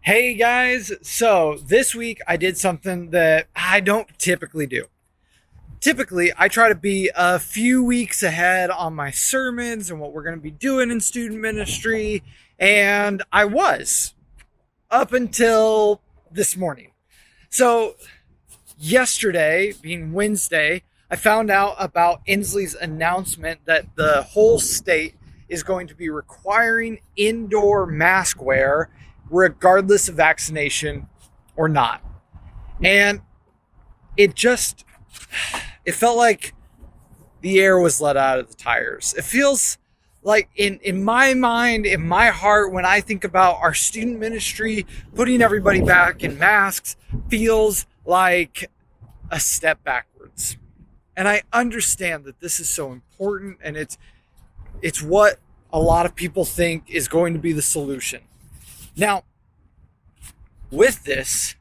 Hey guys, so this week I did something that I don't typically do. Typically, I try to be a few weeks ahead on my sermons and what we're going to be doing in student ministry, and I was up until this morning. So, yesterday, being Wednesday, I found out about Inslee's announcement that the whole state is going to be requiring indoor mask wear regardless of vaccination or not. And it just it felt like the air was let out of the tires. It feels like in my mind, in my heart, when I think about our student ministry, putting everybody back in masks feels like a step backwards. And I understand that this is so important and it's what a lot of people think is going to be the solution. Now, with this,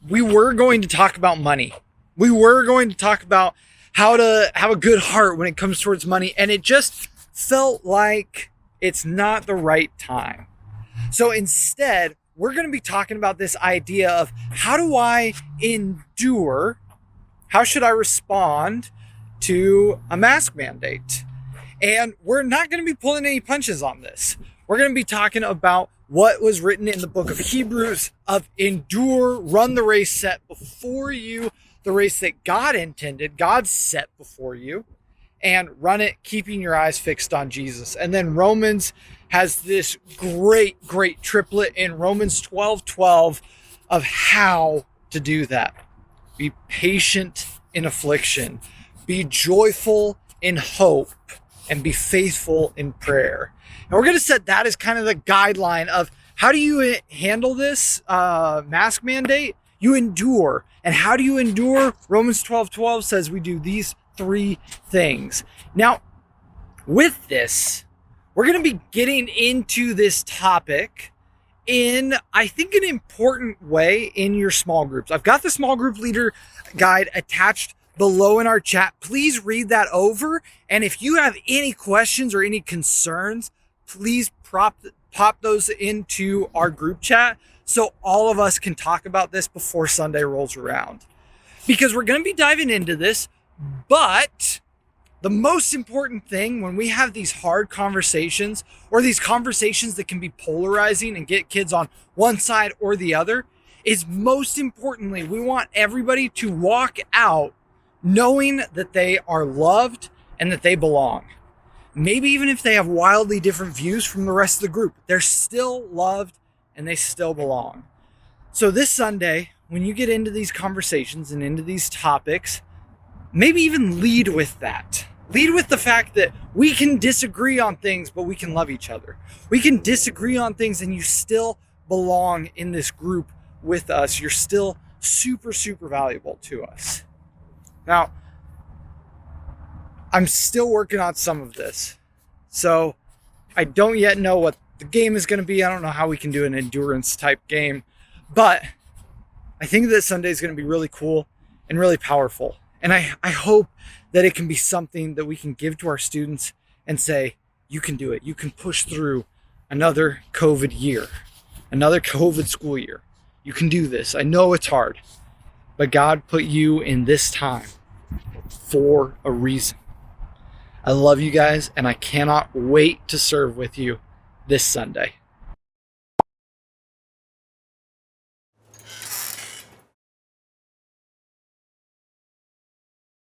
we were going to talk about money. We were going to talk about how to have a good heart when it comes towards money. And it just felt like it's not the right time. So instead, we're going to be talking about this idea of how do I endure? How should I respond to a mask mandate? And we're not going to be pulling any punches on this. We're going to be talking about what was written in the book of Hebrews of endure, run the race set before you, the race that God intended, God set before you, and run it keeping your eyes fixed on Jesus. And then Romans has this great triplet in Romans 12:12 of how to do that. Be patient in affliction, be joyful in hope, and be faithful in prayer. And we're going to set that as kind of the guideline of how do you handle this mask mandate? You endure. And how do you endure? Romans 12:12 says we do these three things. Now, with this, we're going to be getting into this topic in, I think, an important way in your small groups. I've got the small group leader guide attached below in our chat. Please read that over. And if you have any questions or any concerns, please pop those into our group chat so all of us can talk about this before Sunday rolls around. Because we're going to be diving into this, but the most important thing when we have these hard conversations or these conversations that can be polarizing and get kids on one side or the other is, most importantly, we want everybody to walk out knowing that they are loved and that they belong. Maybe even if they have wildly different views from the rest of the group, they're still loved and they still belong. So this Sunday, when you get into these conversations and into these topics, maybe even lead with that. Lead with the fact that we can disagree on things, but we can love each other. We can disagree on things and you still belong in this group with us. You're still super valuable to us. Now, I'm still working on some of this. So I don't yet know what the game is going to be. I don't know how we can do an endurance type game. But I think that Sunday is going to be really cool and really powerful. And I hope that it can be something that we can give to our students and say, you can do it. You can push through another COVID year, another COVID school year. You can do this. I know it's hard, but God put you in this time for a reason. I love you guys, and I cannot wait to serve with you this Sunday.